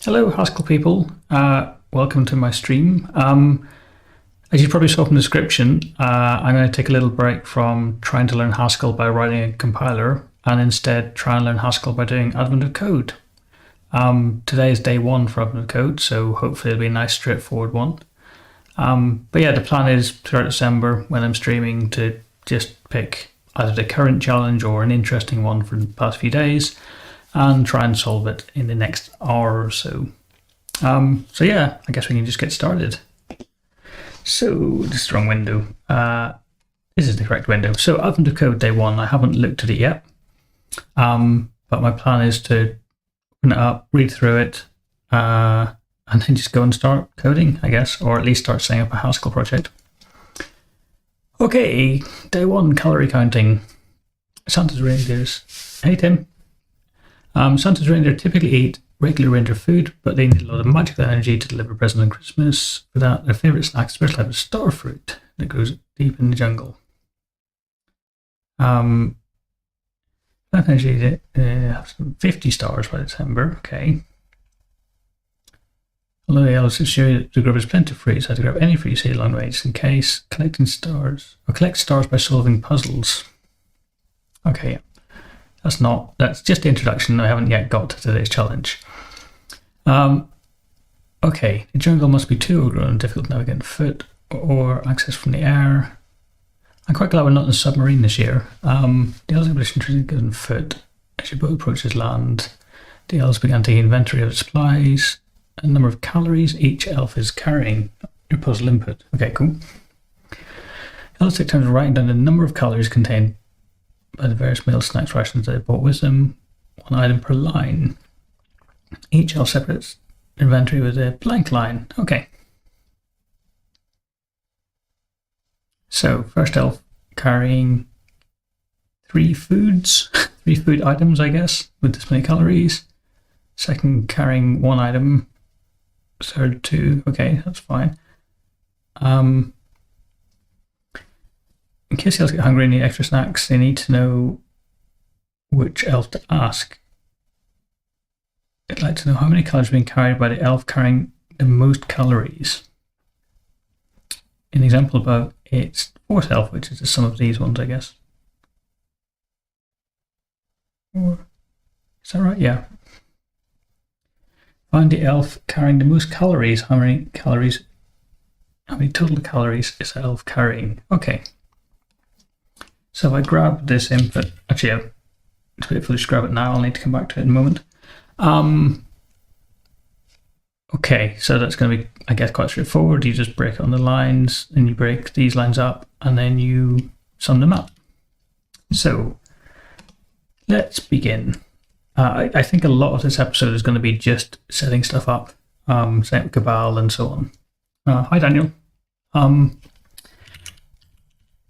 Hello, Haskell people. Welcome to my stream. As you probably saw from the description, I'm going to take a little break from trying to learn Haskell by writing a compiler and instead try and learn Haskell by doing Advent of Code. Today is day one for Advent of Code, so hopefully it'll be a nice straightforward one. But yeah, the plan is throughout December when I'm streaming to just pick either the current challenge or an interesting one from the past few days and try and solve it in the next hour or so. So yeah, I guess we can just get started. So this is the wrong window. This is the correct window. So Advent of Code day one. I haven't looked at it yet, but my plan is to open it up, read through it, and then just go and start coding, I guess, or at least start setting up a Haskell project. Okay, day one, calorie counting. Santa's reindeers. Hey Tim. Santa's reindeer typically eat regular reindeer food, but they need a lot of magical energy to deliver presents on Christmas. For that, their favourite snack is a special type of star fruit that grows deep in the jungle. That energy has 50 stars by December. Okay. Although the elves assure the grove has plenty of fruit, so I have to grab any fruit you see along the way, just in case. Collecting stars, or collect stars by solving puzzles. Okay, yeah. That's just the introduction. I haven't yet got to today's challenge. Okay, the jungle must be too overgrown and difficult to navigate on foot or access from the air. I'm quite glad we're not in a submarine this year. The elves are interested on foot. As your boat approaches land, the elves began taking inventory of supplies and number of calories each elf is carrying. Your puzzle input. Okay, cool. Elves take turns writing down the number of calories contained by the various meal snacks rations they bought with them, one item per line. Each elf separates inventory with a blank line. Okay. So first elf carrying 3 foods, 3 food items, I guess, with this many calories. Second carrying 1 item. Third 2. Okay, that's fine. In case the elves get hungry and need extra snacks, they need to know which elf to ask. They'd like to know how many calories are being carried by the elf carrying the most calories. In the example above, it's 4th elf, which is the sum of these ones, I guess. Or is that right? Yeah. Find the elf carrying the most calories. How many total calories is the elf carrying? Okay. So if I grab this input, actually, it's a bit foolish to grab it now. I'll need to come back to it in a moment. Okay, so that's going to be, I guess, quite straightforward. You just break it on the lines, and you break these lines up, and then you sum them up. So let's begin. I think a lot of this episode is going to be just setting stuff up, setting up Cabal and so on. Hi, Daniel.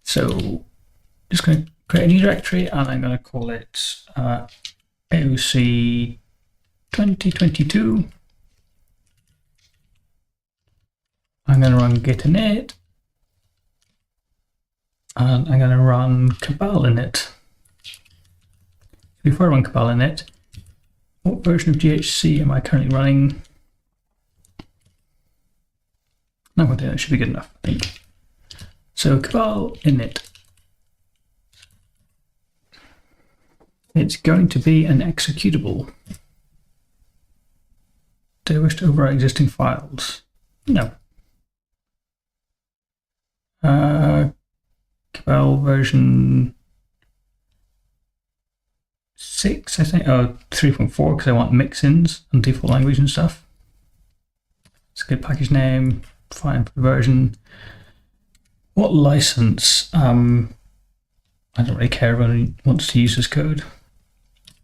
So just going to create a new directory, and I'm going to call it AOC 2022. I'm going to run git init, and I'm going to run Cabal init. Before I run Cabal init, what version of GHC am I currently running? No, that should be good enough, I think. So Cabal init. It's going to be an executable. Do I wish to overwrite existing files? No. Cabal version 6, I think. Oh, 3.4, because I want mix-ins and default language and stuff. It's a good package name, fine for the version. What license? I don't really care if anyone wants to use this code.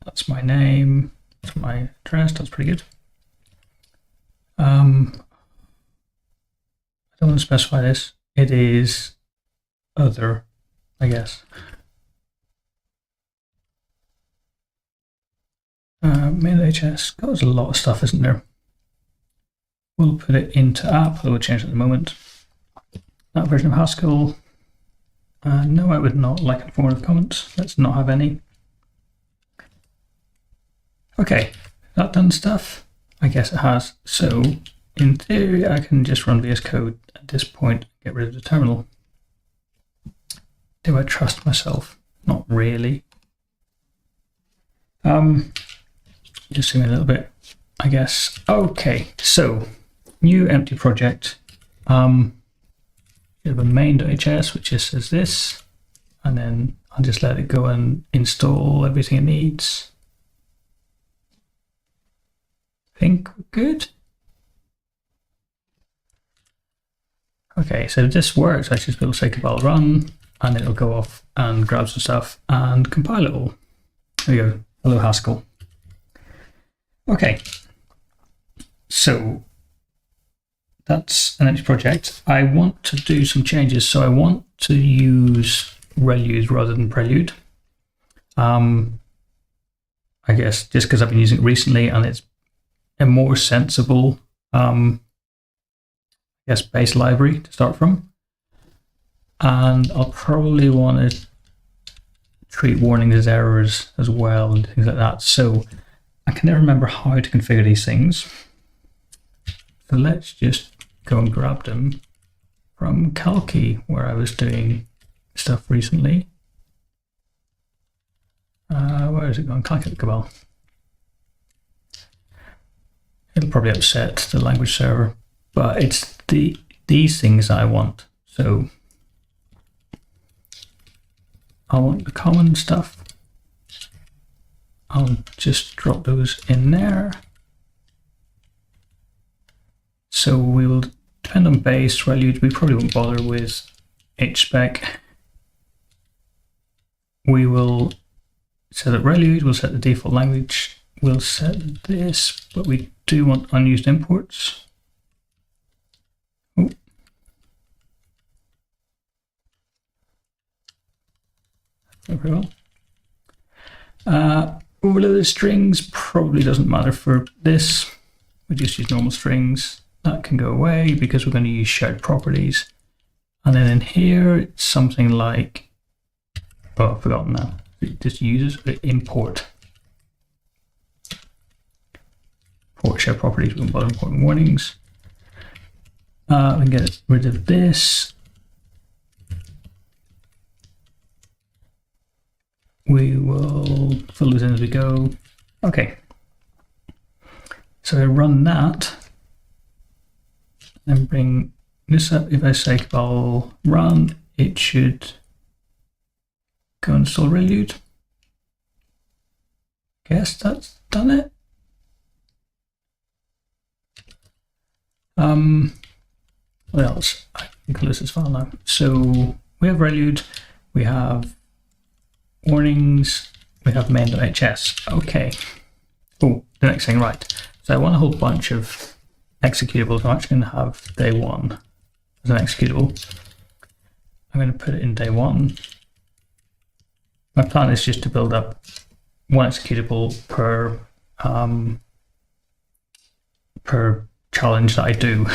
That's my name, that's my address, that's pretty good. I don't want to specify this. It is other, I guess. Mail HS, God, there's a lot of stuff, isn't there? We'll put it into app, although we'll change it at the moment. That version of Haskell. No, I would not like informative comments. Let's not have any. Okay, that done stuff. I guess it has. So in theory, I can just run VS Code at this point and get rid of the terminal. Do I trust myself? Not really. Just zoom in a little bit, I guess. Okay, so new empty project. You have a main.hs, which just says this, and then I'll just let it go and install everything it needs. Think we're good. Okay, so if this works, I should be able to say compile run, and it'll go off and grab some stuff and compile it all. There we go. Hello, Haskell. Okay, so that's an empty project. I want to do some changes, so I want to use Relude rather than Prelude. I guess just because I've been using it recently and it's a more sensible, base library to start from. And I'll probably want to treat warnings as errors as well and things like that. So I can never remember how to configure these things. So let's just go and grab them from Calki, where I was doing stuff recently. Where is it going? Calki Cabal. It'll probably upset the language server, but it's these things I want. So I want the common stuff. I'll just drop those in there. So we will depend on base, Relude. We probably won't bother with HSpec. We will set up Relude, we'll set the default language, we'll set this, but we do want unused imports. Oh. Very well. Overloaded strings probably doesn't matter for this. We just use normal strings. That can go away because we're going to use shared properties. And then in here, it's something like, oh, I've forgotten now. It just uses import. Import shared properties, we won't bother importing warnings. We can get rid of this. We will fill those in as we go. Okay. So I run that and bring this up. If I say cabal run, it should go install Relude. Guess that's done it. What else? I can close this file now. So we have Relude, we have warnings, we have main.hs. Okay. Oh, the next thing, right. So I want a whole bunch of executables. I'm actually going to have day one as an executable. I'm going to put it in day one. My plan is just to build up one executable per challenge that I do,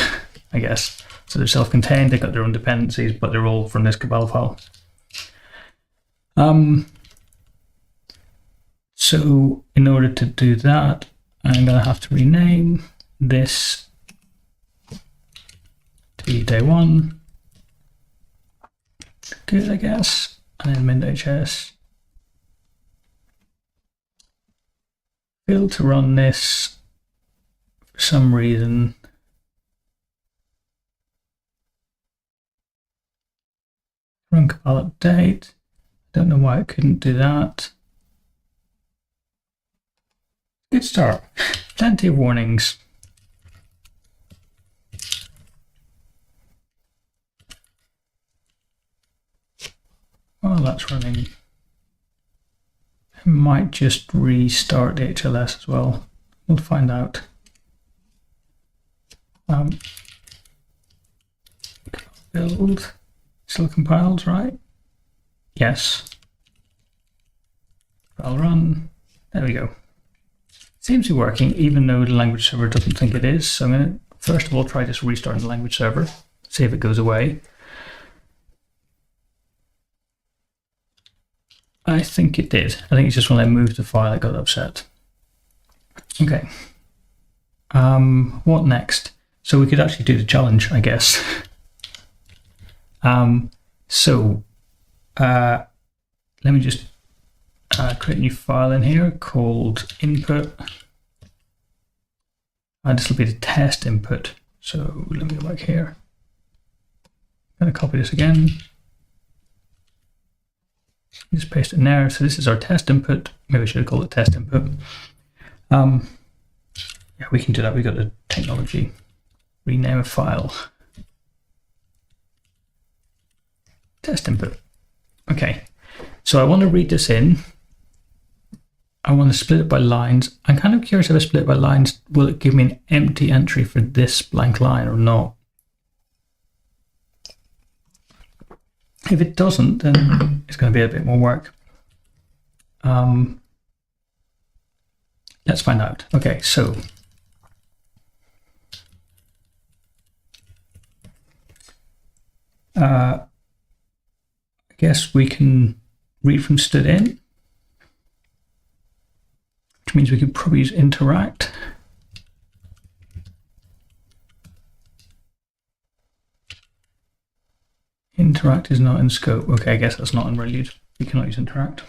I guess. So they're self-contained, they've got their own dependencies, but they're all from this cabal file. So in order to do that, I'm going to have to rename this to be day one. Good, I guess. And then min.hs. Failed to run this for some reason. Run cabal update. Don't know why it couldn't do that. Good start. Plenty of warnings. While that's running, I might just restart the HLS as well. We'll find out. Build. Still compiled, right? Yes. I'll run. There we go. Seems to be working, even though the language server doesn't think it is. So I'm going to first of all try just restarting the language server, see if it goes away. I think it did. I think it's just when I moved the file I got upset. Okay. What next? So we could actually do the challenge, I guess. Let me just create a new file in here called input. And this will be the test input. So let me go back here. I'm going to copy this again. Just paste it in there. So this is our test input. Maybe I should call it test input. Yeah, we can do that. We got the technology. Rename a file. Test input. Okay. So I want to read this in. I want to split it by lines. I'm kind of curious if I split it by lines, will it give me an empty entry for this blank line or not? If it doesn't, then it's going to be a bit more work. Let's find out. Okay, so I guess we can read from stood in, which means we could probably use interact. Interact is not in scope. Okay, I guess that's not in RELUde. We cannot use interact.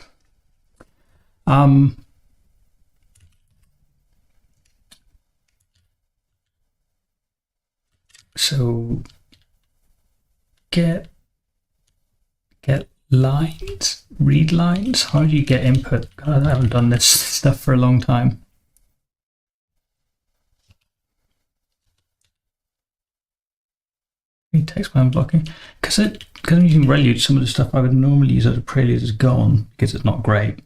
So get lines, read lines. How do you get input? God, I haven't done this stuff for a long time. Read text when I'm blocking. Because I'm using RELUde, some of the stuff I would normally use as a prelude is gone because it's not great.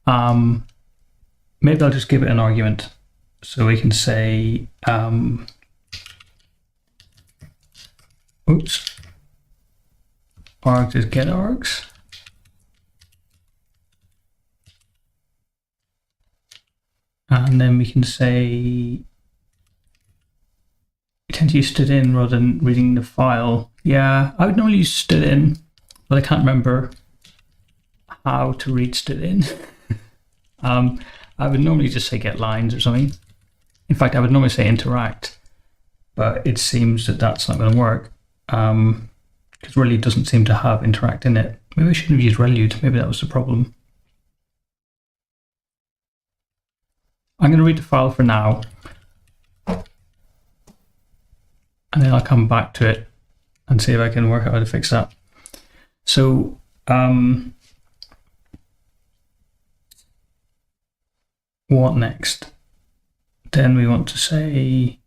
Maybe I'll just give it an argument. So we can say, oops, args is get args. And then we can say, we tend to use stood in rather than reading the file. Yeah, I would normally use stood in, but I can't remember how to read stood in. I would normally just say get lines or something. In fact, I would normally say interact, but it seems that that's not going to work because RELUde doesn't seem to have interact in it. Maybe I shouldn't have used RELUde. Maybe that was the problem. I'm going to read the file for now, and then I'll come back to it and see if I can work out how to fix that. So what next? Then we want to say,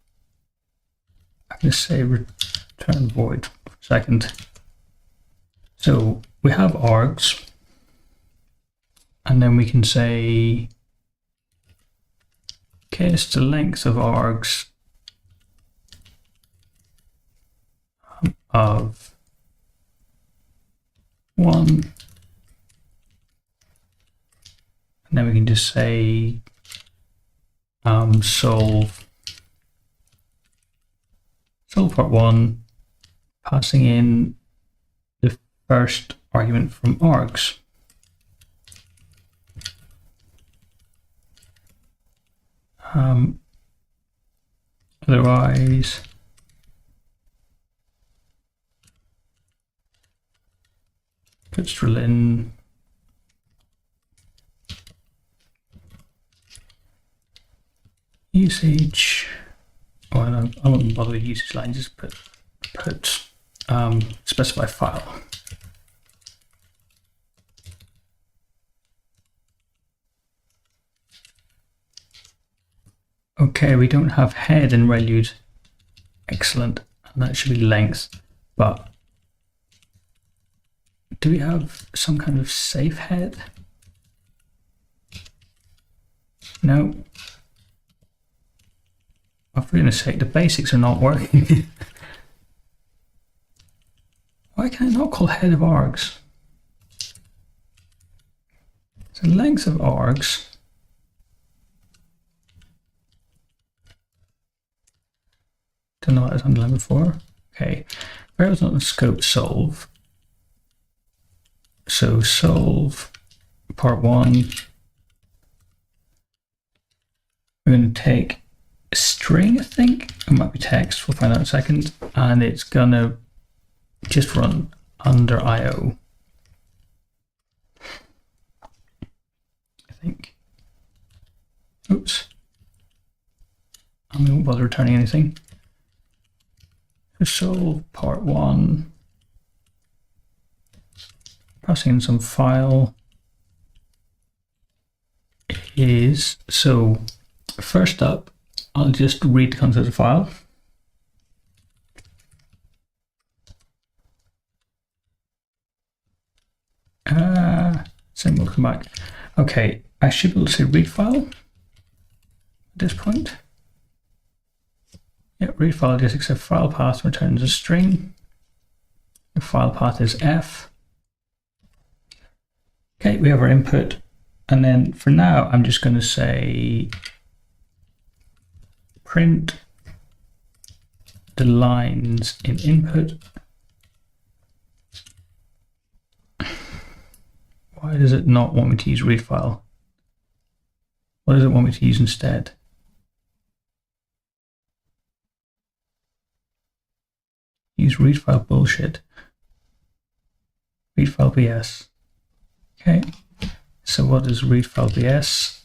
I'm going to say return void for a second. So we have args, and then we can say, guess the length of args of 1, and then we can just say solve part 1, passing in the first argument from args. Otherwise, put strill in usage. Oh, no, I won't bother with usage line. Just put specify file. Okay, we don't have head in RELUde. Excellent, and that should be length. But do we have some kind of safe head? No. Oh, for goodness sake, the basics are not working. Why can I not call head of args? So length of args. Don't know what I was underlined before. Okay, variables not in scope solve. So solve part 1. we're going to take a string, I think. It might be text. We'll find out in a second. And it's going to just run under IO. I think. Oops. And we won't bother returning anything. So part 1. Passing in some file is, so first up, I'll just read the contents of the file. Then we'll come back. Okay, I should be able to say read file at this point. Yeah, read file just accept file path returns a string. The file path is F. Okay, we have our input. And then for now, I'm just going to say print the lines in input. Why does it not want me to use read file? What does it want me to use instead? Use read file bullshit. Read file BS. Okay, so what does read file BS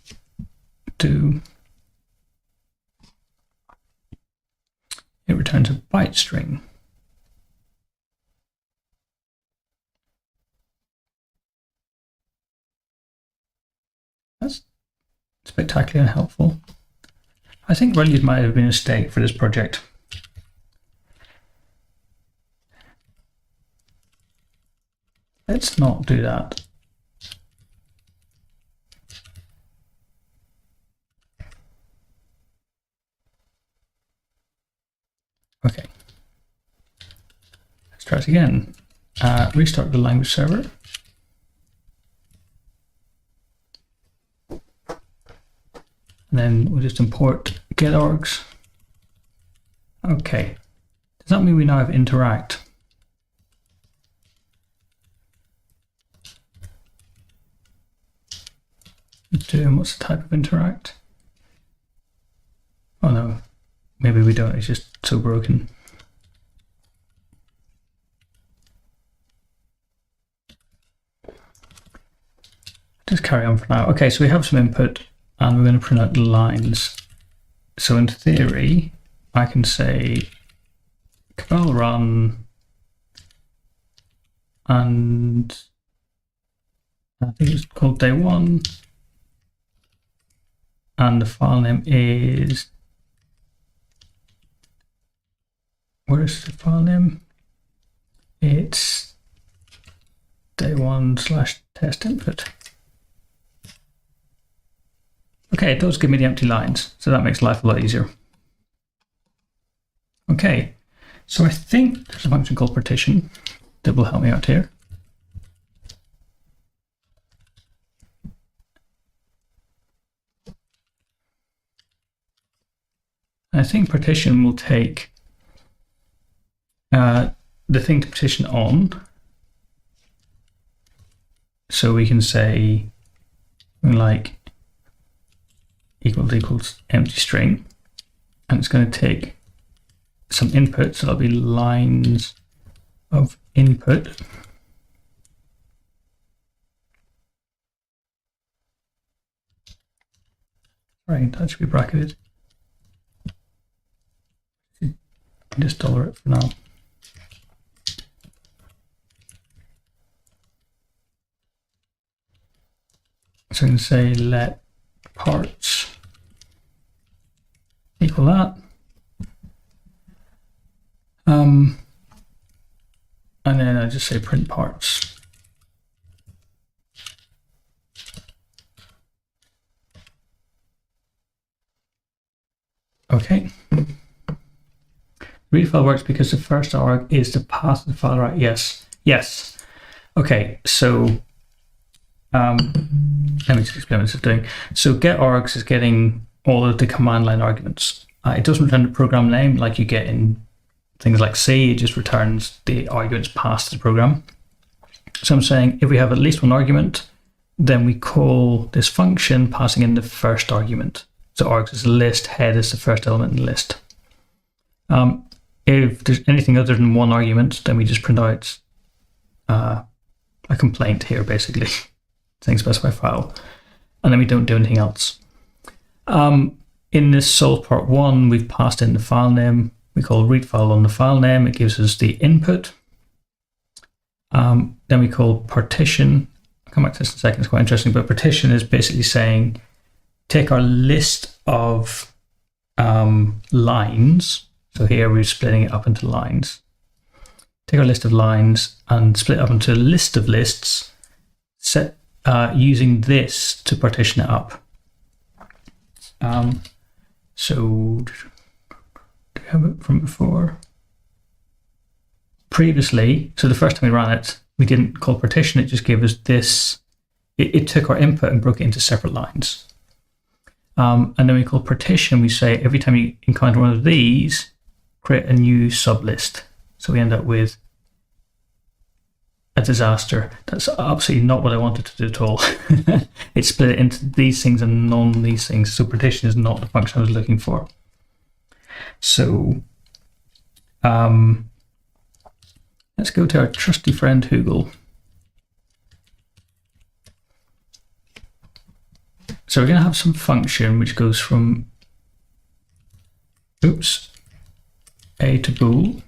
do? It returns a byte string. That's spectacularly unhelpful. I think values might have been a mistake for this project. Let's not do that. Okay. Let's try it again. Restart the language server. And then we'll just import getargs. Okay. Does that mean we now have interact? What's the type of interact? Oh no, maybe we don't, it's just so broken. Just carry on for now. Okay, so we have some input and we're going to print out the lines. So in theory, I can say compile run and I think it's called day 1. And the file name is, where is the file name? It's day1/test input. Okay, it does give me the empty lines, so that makes life a lot easier. Okay, so I think there's a function called partition that will help me out here. I think partition will take the thing to partition on. So we can say like equals empty string, and it's going to take some input, so that'll be lines of input. Right, that should be bracketed. Just dollar it for now. So I can say let parts equal that. And then I just say print parts. Okay. Read file works because the first arg is the path of the file, right? Yes. Yes. Okay, so let me just explain what it's doing. So get args is getting all of the command line arguments. It doesn't return the program name like you get in things like C, it just returns the arguments passed to the program. So I'm saying if we have at least one argument, then we call this function passing in the first argument. So args is a list, head is the first element in the list. If there's anything other than one argument, then we just print out a complaint here, basically, saying specify file, and then we don't do anything else. In this solve part 1, we've passed in the file name. We call read file on the file name. It gives us the input. Then we call partition. I'll come back to this in a second. It's quite interesting, but partition is basically saying take our list of lines. So here we're splitting it up into lines. Take our list of lines and split it up into a list of lists, using this to partition it up. So do we have it from before? Previously, so the first time we ran it, we didn't call partition, it just gave us this. It took our input and broke it into separate lines. And then we call partition, we say every time you encounter one of these, create a new sublist. So we end up with a disaster. That's absolutely not what I wanted to do at all. It split it into these things and non these things. So partition is not the function I was looking for. So let's go to our trusty friend Haskell. So we're going to have some function which goes from A to bool,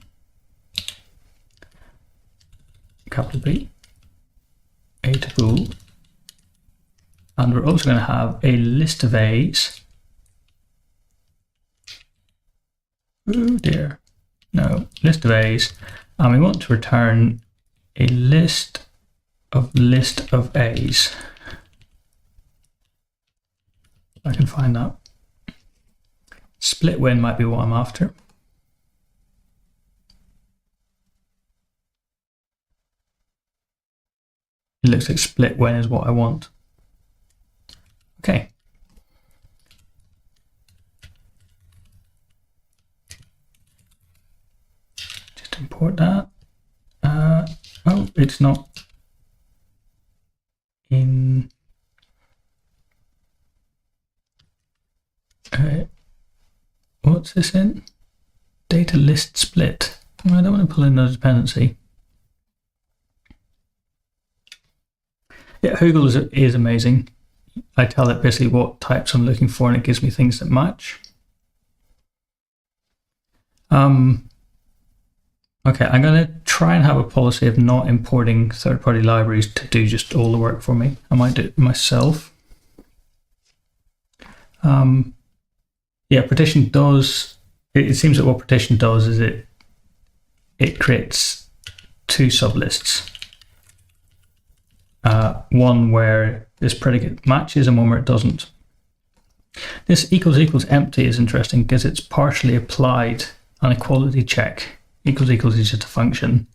capital B, A to bool, and we're also going to have a list of A's. Oh dear, no, list of A's, and we want to return a list of A's. I can find that. Split when might be what I'm after. It looks like split when is what I want. Okay. Just import that. Oh, it's not in. What's this in? Data list split. I don't want to pull in another dependency. Yeah, Haskell is amazing. I tell it basically what types I'm looking for and it gives me things that match. Okay, I'm going to try and have a policy of not importing third-party libraries to do just all the work for me. I might do it myself. Yeah, partition does, it seems that what partition does is it creates two sublists. One where this predicate matches and one where it doesn't. This equals equals empty is interesting because it's partially applied an equality check. Equals equals is just a function.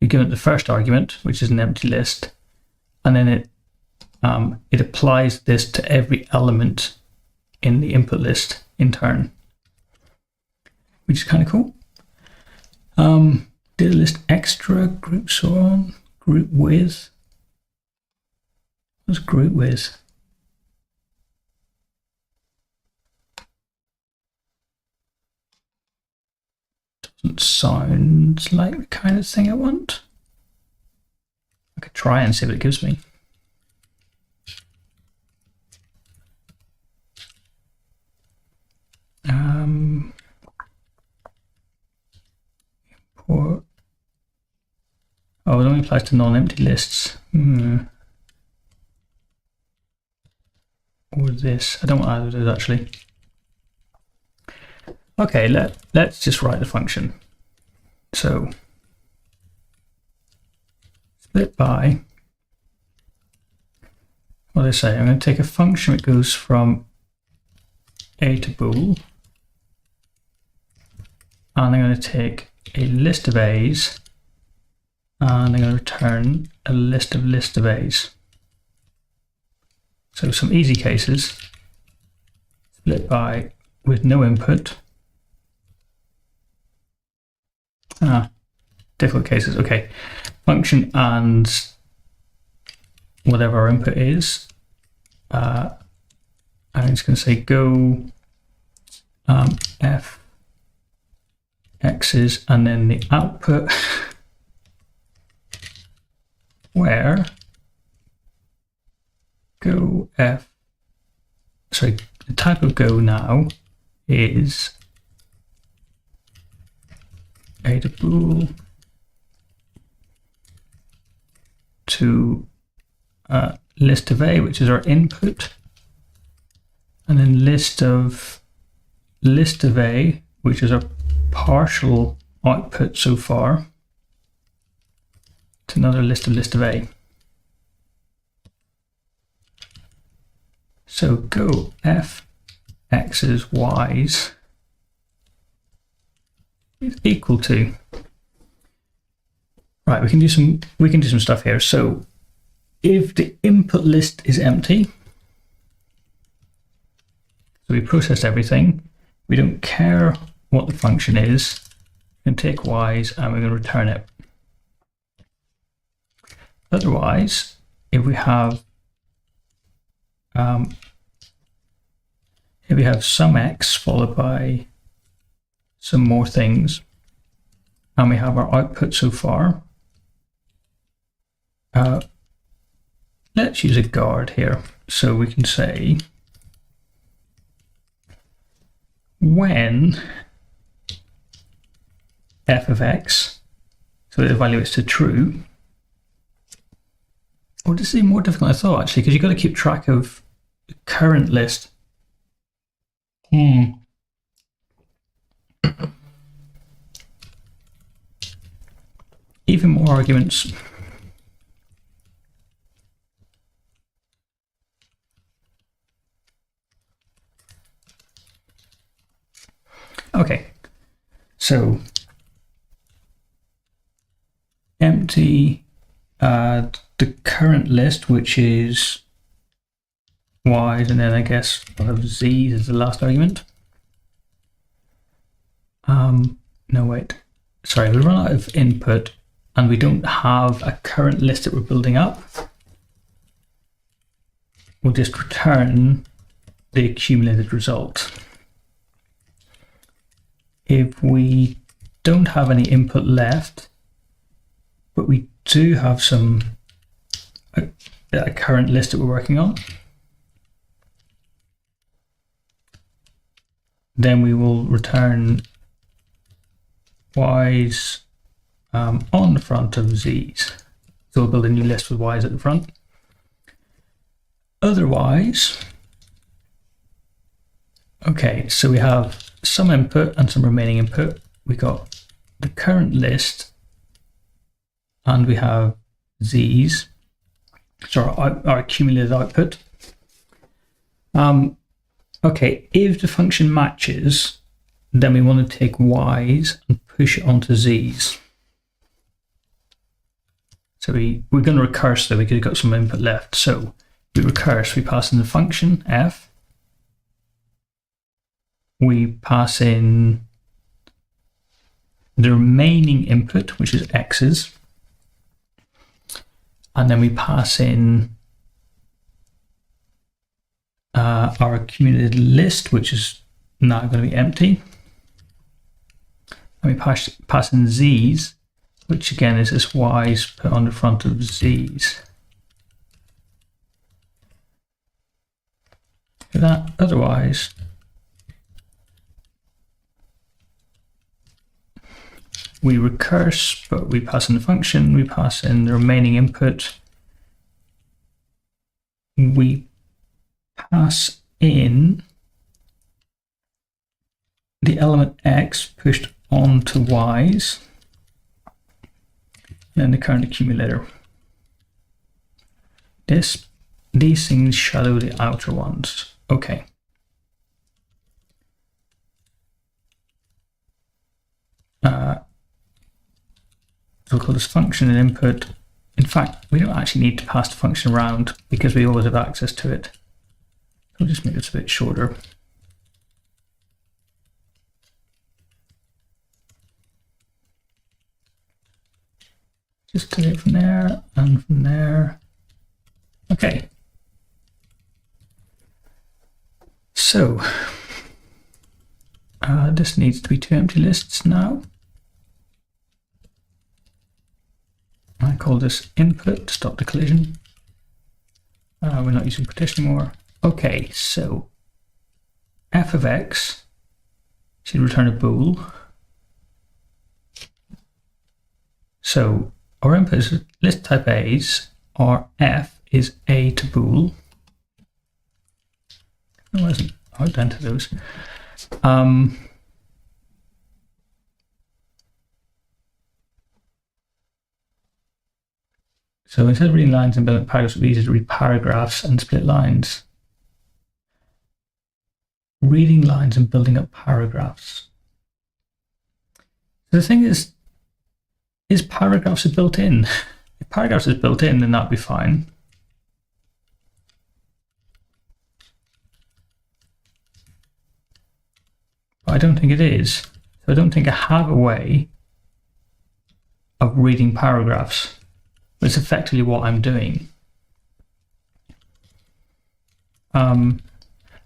You give it the first argument, which is an empty list, and then it applies this to every element in the input list in turn, which is kind of cool. Data list extra, group so on, group with. What's group with? Doesn't sound like the kind of thing I want. I could try and see what it gives me. Import. Oh, it only applies to non-empty lists. Or this. I don't want either of those actually. Okay, let's just write the function. So split by, what do I say? I'm going to take a function that goes from A to bool, and I'm going to take a list of A's, and I'm going to return a list of A's. So some easy cases, split by with no input. Difficult cases, okay. Function and whatever our input is. I'm just going to say go f x's, and then the output where go f, sorry, the type of go now is a bool to list of a, which is our input, and then list of a, which is our partial output so far, to another list of a. So go f x's y's is equal to, right, we can do some stuff here. So if the input list is empty, so we processed everything, we don't care what the function is, we can take y's and we're going to return it. Otherwise, if we have some x followed by some more things, and we have our output so far, let's use a guard here. So we can say when f of x, so it evaluates to true. Oh, this is more difficult than I thought, actually, because you've got to keep track of the current list. Even more arguments. Okay, so empty the current list, which is y's, and then I guess we'll have z's as the last argument. No, wait, sorry, we run out of input and we don't have a current list that we're building up. We'll just return the accumulated result. If we don't have any input left, but we do have a current list that we're working on, then we will return y's on the front of z's. So we'll build a new list with y's at the front. Otherwise, okay, so we have some input and some remaining input. We got the current list and we have z's, so our accumulated output. Okay, if the function matches, then we want to take y's and push it onto z's. So we're going to recurse though, because we've got some input left. So we recurse, we pass in the function f, we pass in the remaining input, which is x's, and then we pass in our accumulated list, which is now going to be empty, and we pass in z's, which again is this y's put on the front of z's. That otherwise, we recurse, but we pass in the function, we pass in the remaining input, we pass in the element x pushed onto y's, and then the current accumulator. These things shadow the outer ones. Okay. So we'll call this function an input. In fact, we don't actually need to pass the function around because we always have access to it. We'll just make this a bit shorter. Just take it from there and from there. Okay. So This needs to be 2 empty lists now. I call this input, stop the collision. We're not using partition anymore. Okay, so f of x should return a bool. So our input is list type A's, our f is A to bool. No, I wasn't out into those. So instead of reading lines and building paragraphs, it would be easier to read paragraphs and split lines. Reading lines and building up paragraphs. So the thing is paragraphs are built in? If paragraphs is built in, then that'd be fine. But I don't think it is. So I don't think I have a way of reading paragraphs. But it's effectively what I'm doing. I'm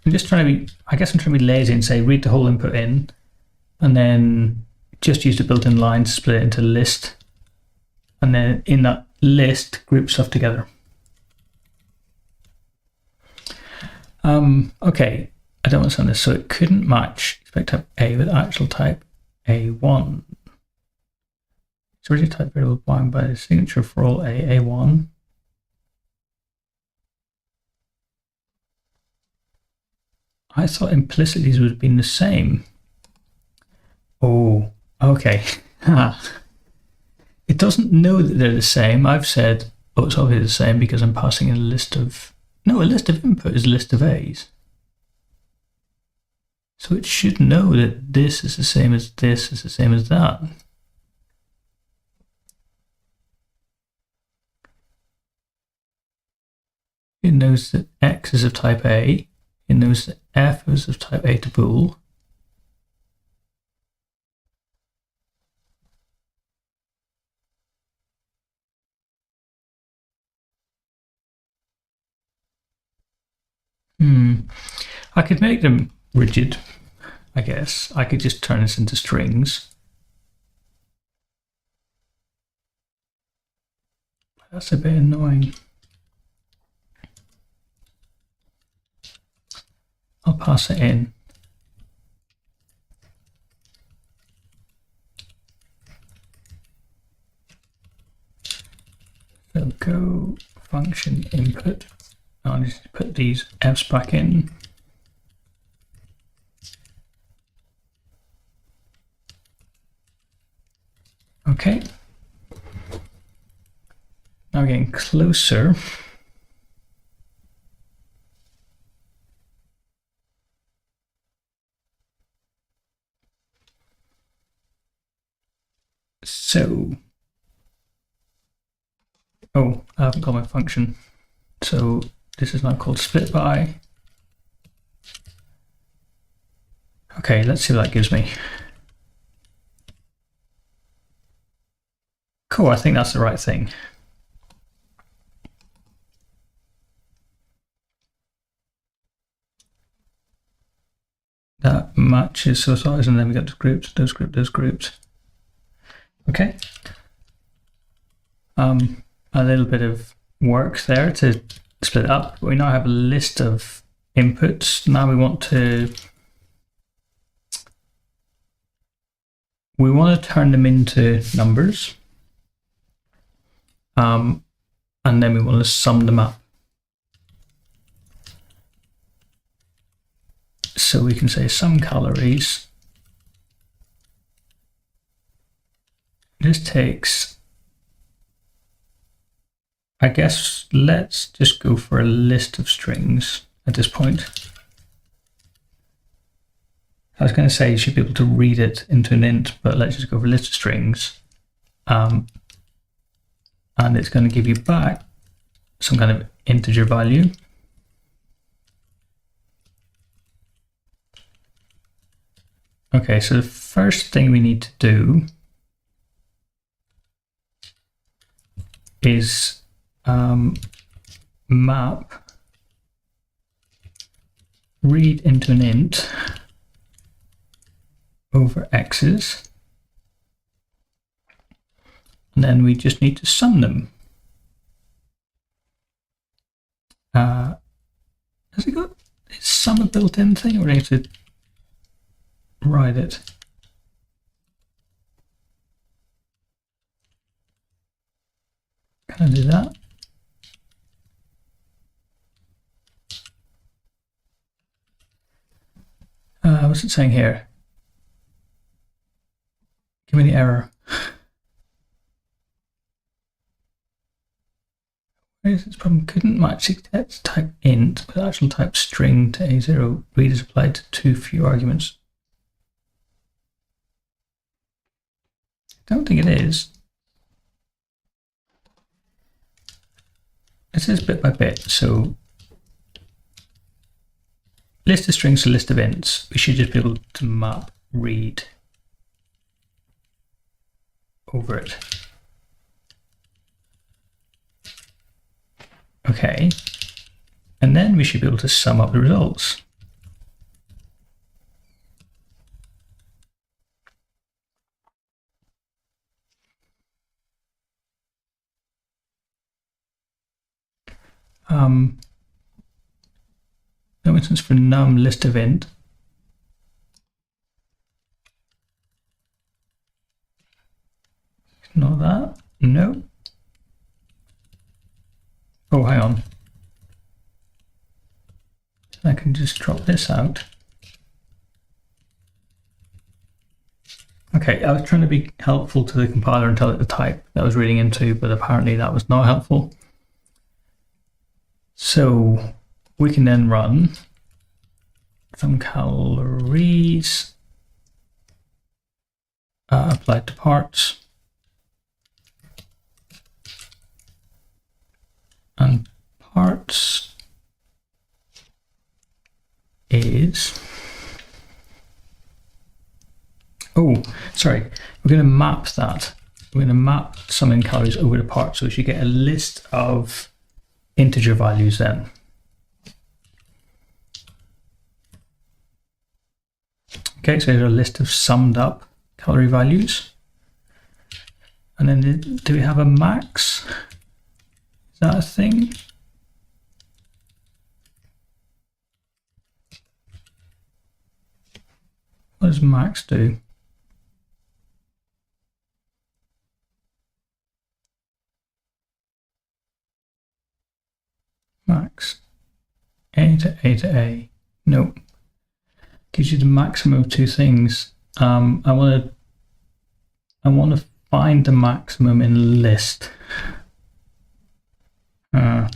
just trying to be, I guess I'm trying to be lazy and say read the whole input in, and then just use the built-in line to split it into a list, and then in that list group stuff together. Okay, I don't understand this. So it couldn't match expect type A with actual type A1. It's already type variable bound by the signature for all A1. I thought implicitly these would have been the same. Oh, okay. It doesn't know that they're the same. I've said, oh, it's obviously the same because I'm passing in a list of, no, a list of input is a list of A's. So it should know that this is the same as this is the same as that. It knows that X is of type A. It knows that F is of type A to bool. I could make them rigid, I guess. I could just turn this into strings. That's a bit annoying. I'll pass it in. So go function input. I'll just put these f's back in. Okay. Now we're getting closer. So, oh, I haven't got my function. So this is now called split by. Okay, let's see what that gives me. Cool, I think that's the right thing. That matches so size, and then we got the groups, those groups, those groups. Okay. A little bit of work there to split it up. We now have a list of inputs. Now we want to turn them into numbers. And then we want to sum them up. So we can say sum calories. This takes, I guess, let's just go for a list of strings at this point. I was going to say you should be able to read it into an int, but let's just go for a list of strings. And it's going to give you back some kind of integer value. Okay, so the first thing we need to do is map read into an int over x's. And then we just need to sum them. Has it got its sum a built-in thing, or do I have to write it? Can I do that? What's it saying here? Give me the error. Where is its problem? Couldn't match the text type int with actual type string to A0. Read is applied to too few arguments. I don't think it is. It says bit by bit, so list of strings to list of ints. We should just be able to map read over it. Okay, and then we should be able to sum up the results. No instance for num list of int. Not that, no. Oh, hang on. I can just drop this out. Okay, I was trying to be helpful to the compiler and tell it the type that I was reading into, but apparently that was not helpful. So we can then run some calories applied to parts. And parts is, oh, sorry, we're going to map that. We're going to map sum in calories over to parts, so we should get a list of integer values then. Okay, so here's a list of summed up calorie values. And then do we have a max? Is that a thing? What does max do? Max. A to A to A. Nope. Gives you the maximum of two things. I want to find the maximum in list. I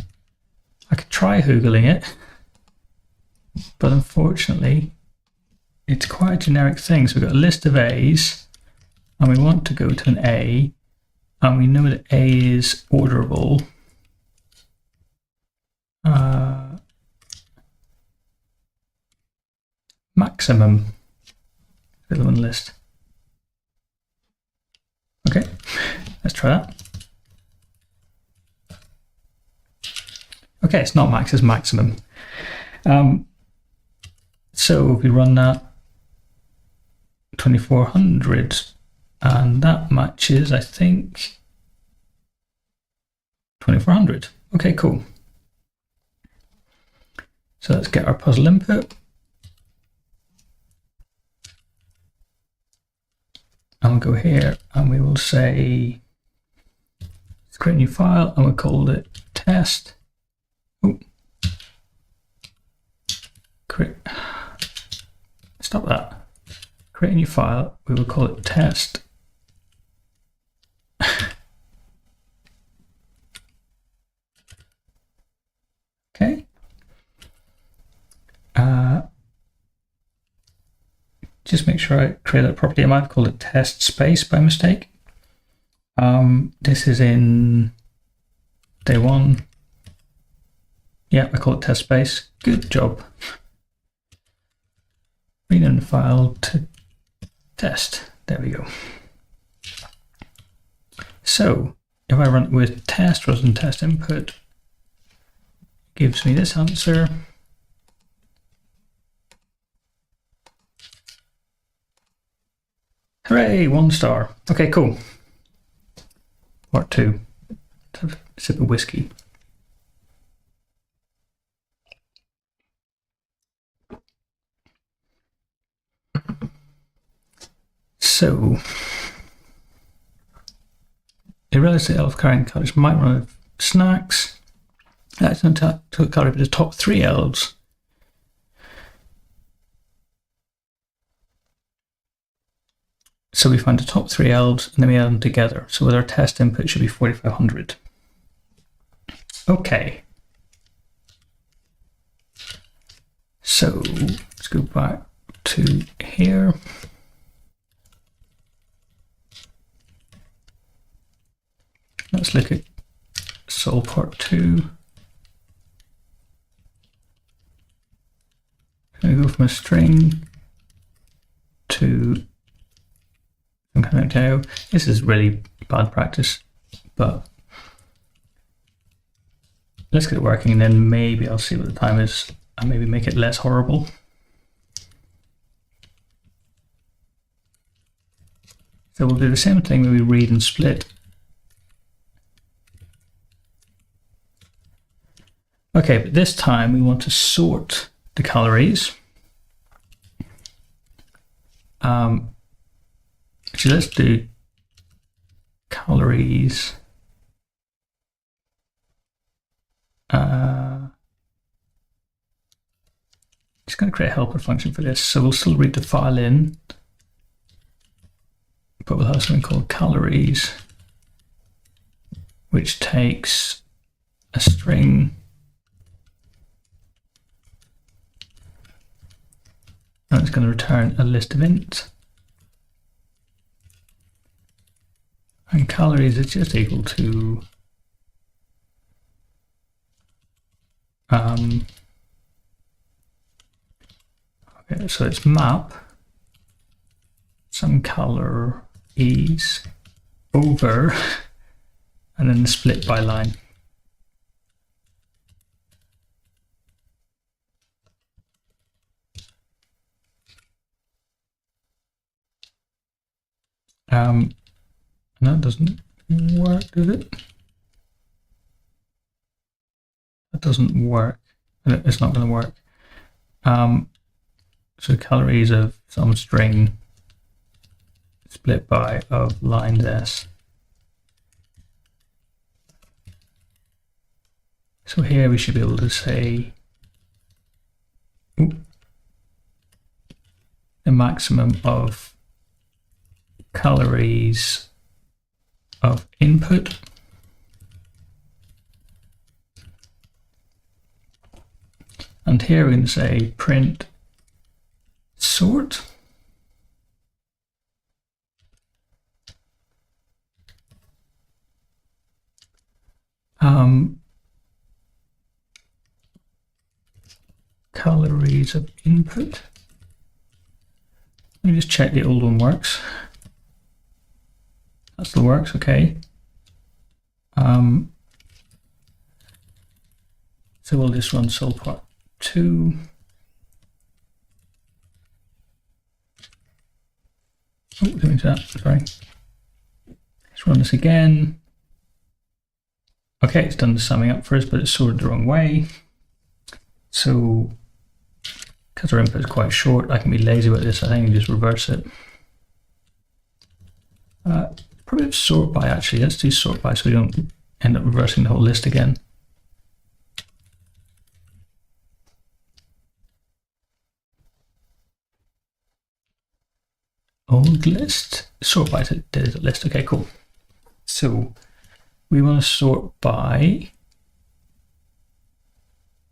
could try Googling it, but unfortunately it's quite a generic thing. So we've got a list of A's and we want to go to an A, and we know that A is orderable. Maximum for the one list. Okay, let's try that. Okay, it's not max, it's maximum. So if we run that 2400, and that matches, I think, 2400. Okay, cool. So let's get our puzzle input. And we'll go here and we will say, let's create a new file and we'll call it test. Oh. Stop that. Create a new file, we will call it test. Okay. Just make sure I create that property. I might have called it test space by mistake. This is in day one. Yeah, I call it test space. Good job. Rename the file to test. There we go. So if I run it with test rather than test input, it gives me this answer. Hooray, 1 star. Okay, cool. Part 2. Let's have a sip of whiskey. So, a relatively elf carrying cottage might run out of snacks. That's not to carry the top 3 elves. So we find the top 3 elves and then we add them together. So with our test input, it should be 4,500. Okay. So let's go back to here. Let's look at Sol part 2. I'm going to go from a string to some kind of tail. This is really bad practice, but let's get it working and then maybe I'll see what the time is and maybe make it less horrible. So we'll do the same thing when we read and split. Okay, but this time we want to sort the calories. So let's do calories. Just going to create a helper function for this. So we'll still read the file in, but we'll have something called calories, which takes a string and it's going to return a list of int. And calories is just equal to okay, so it's map some calories over and then split by line. And that doesn't work, does it? That doesn't work. It's not going to work. So calories of some string split by of lines s. So here we should be able to say the maximum of calories of input and here we're going to say print sort calories of input. Let me just check the old one works. That still works, okay. So we'll just run Sol part 2. Oh, doing that, sorry. Let's run this again. Okay, it's done the summing up for us, but it's sorted the wrong way. So, because our input is quite short, I can be lazy with this, I think, and just reverse it. Probably sort by actually. Let's do sort by so we don't end up reversing the whole list again. Old list, sort by did a list. Okay, cool. So we want to sort by,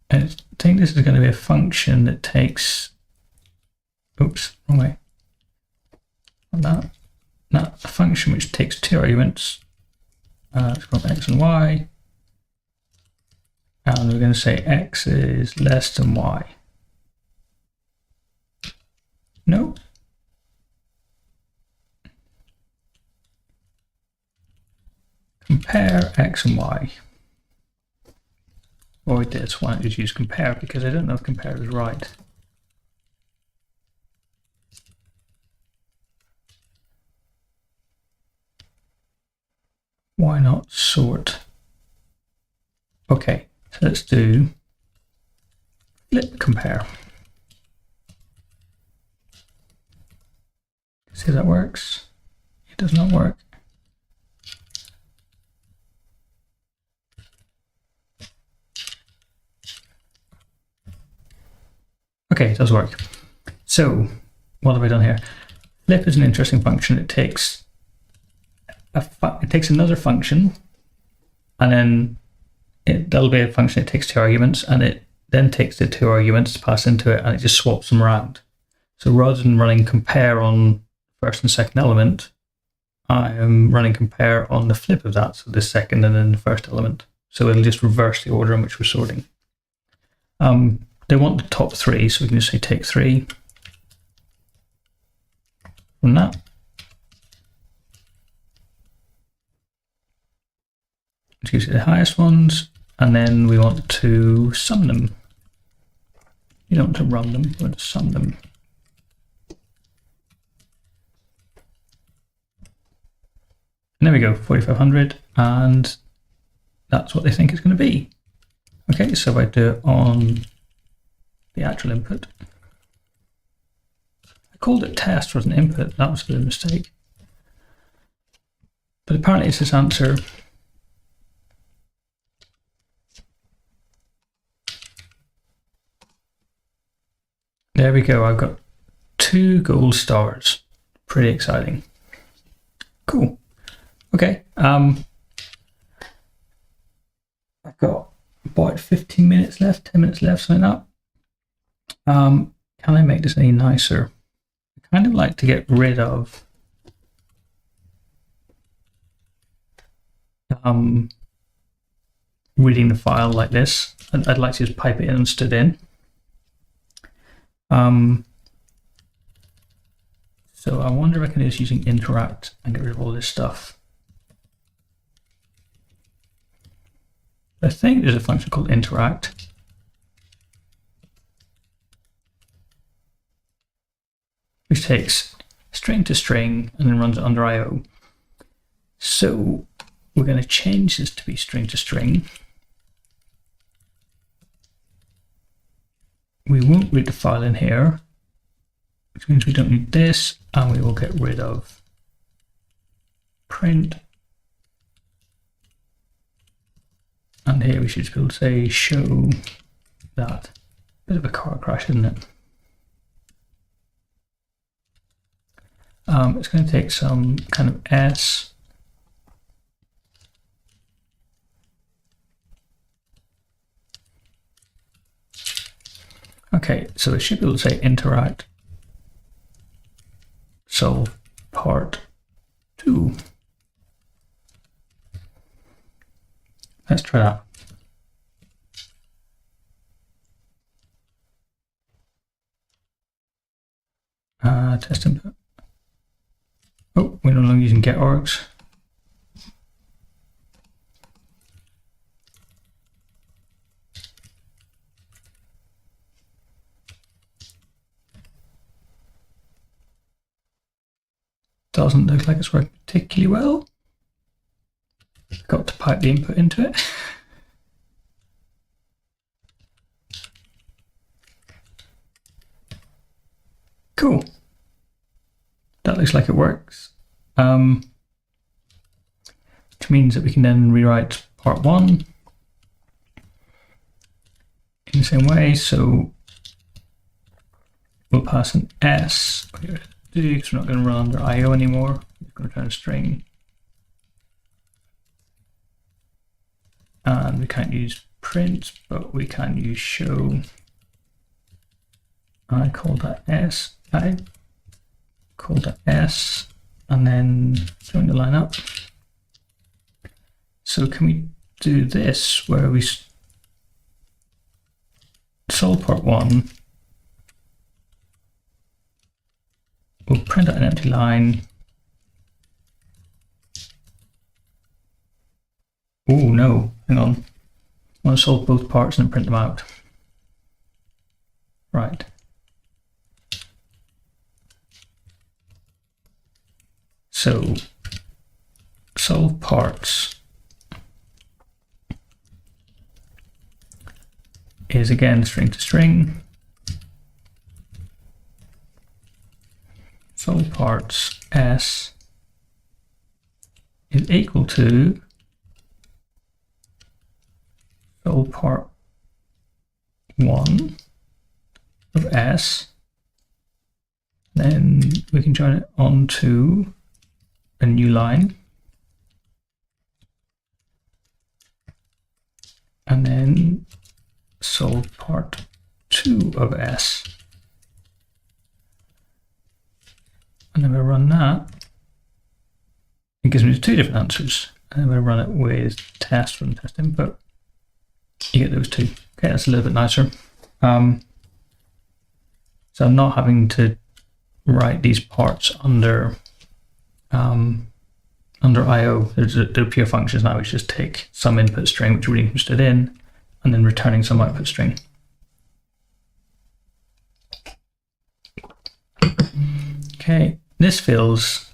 and I think this is going to be a function that takes, oops, wrong way. Not a function which takes 2 arguments. It's called x and y, and we're going to say x is less than y. No. Compare x and y. Avoid this. Why don't you just use compare, because I don't know if compare is right. why not sort? Okay, so let's do flip compare. See if that works. It does not work. Okay, it does work. So what have I done here? Flip is an interesting function. It takes another function, and then that'll be a function. It takes 2 arguments, and it then takes the 2 arguments to pass into it, and it just swaps them around. So rather than running compare on first and second element, I am running compare on the flip of that, so the second and then the first element. So it'll just reverse the order in which we're sorting. They want the top 3, so we can just say take 3 from that. Which gives you the highest ones, and then we want to sum them. You don't want to run them, we want to sum them. And there we go, 4,500, and that's what they think it's going to be. Okay, so if I do it on the actual input. I called it test as an input, that was a mistake. But apparently it's this answer. There we go, I've got 2 gold stars. Pretty exciting. Cool. Okay, I've got about 15 minutes left, 10 minutes left, something like that. Can I make this any nicer? I kind of like to get rid of reading the file like this. I'd like to just pipe it in and stood in. So I wonder if I can just using interact and get rid of all this stuff. I think there's a function called interact. Which takes string to string and then runs it under IO. So we're going to change this to be string to string. We won't read the file in here, which means we don't need this, and we will get rid of print. And here we should be able to say show that. Bit of a car crash, isn't it? It's going to take some kind of S. Okay, so it should be able to say interact solve part 2. Let's try that. Test input. Oh, we're no longer using get args. Doesn't look like it's working particularly well. Got to pipe the input into it. Cool. That looks like it works. Which means that we can then rewrite part 1 in the same way. So we'll pass an S here to do, because we're not going to run under IO anymore. We're going to return a string. And we can't use print, but we can use show. I call that S. I call that S, and then join the line up. So can we do this where we solve part 1? We'll print out an empty line. Oh no, hang on. I want to solve both parts and then print them out. Right. So solve parts is again string to string. Solve parts s is equal to solve part 1 of s. Then we can join it onto a new line. And then solve part 2 of s. And then we run that. It gives me two different answers. And then we run it with test from test input. You get those two. Okay, that's a little bit nicer. So I'm not having to write these parts under IO. They're pure functions now, which just take some input string which we're interested in, and then returning some output string. Okay, this feels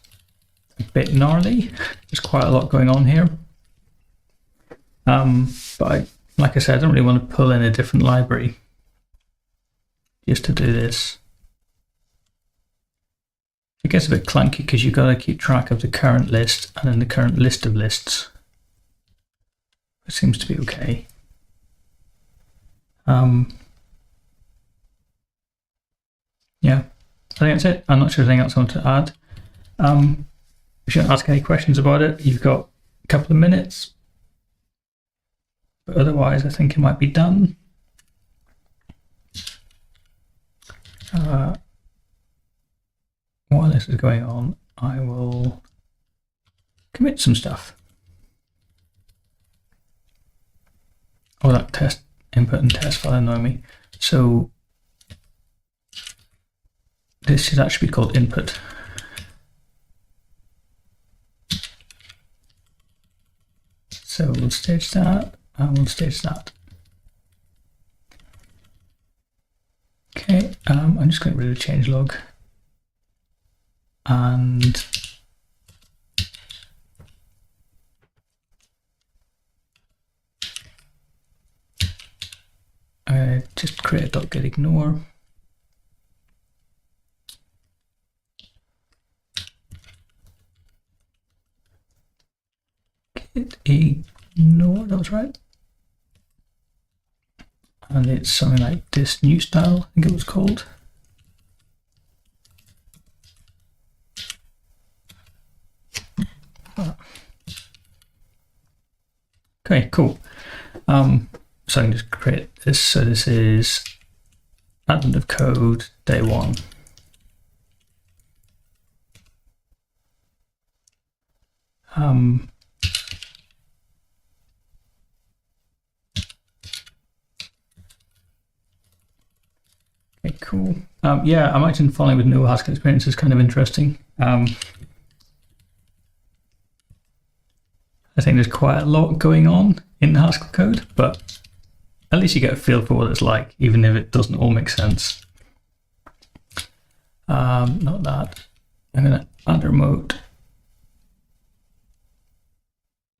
a bit gnarly. There's quite a lot going on here. But like I said, I don't really want to pull in a different library just to do this. It gets a bit clunky because you've got to keep track of the current list and then the current list of lists. It seems to be okay. Yeah, I think that's it. I'm not sure if anything else I want to add. If you want to ask any questions about it, you've got a couple of minutes. But otherwise, I think it might be done. While this is going on, I will commit some stuff. Oh, that test input and test file annoy me. So this should actually be called input. So we'll stage that, and we'll stage that. Okay, I'm just going to rid of changelog. And just create a .getIgnore. Get-ignore, that was right. And it's something like this new style, I think it was called. Okay, cool. So I can just create this. So this is advent of code day 1. Okay, cool. Yeah, I imagine following with no Haskell experience is kind of interesting. I think there's quite a lot going on in the Haskell code, but at least you get a feel for what it's like, even if it doesn't all make sense. Not that. I'm going to add a remote.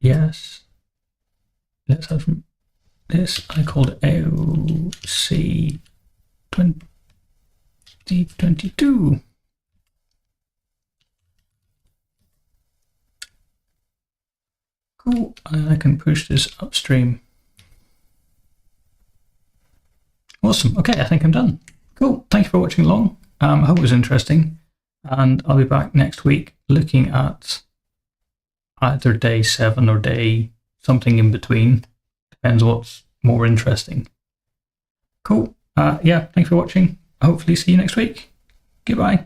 Yes. Let's add from this. I called it AOC 2022. Cool, and I can push this upstream. Awesome. Okay, I think I'm done. Cool. Thank you for watching along. I hope it was interesting, and I'll be back next week looking at either day 7 or day something in between. Depends what's more interesting. Cool. Yeah, thanks for watching. Hopefully see you next week. Goodbye.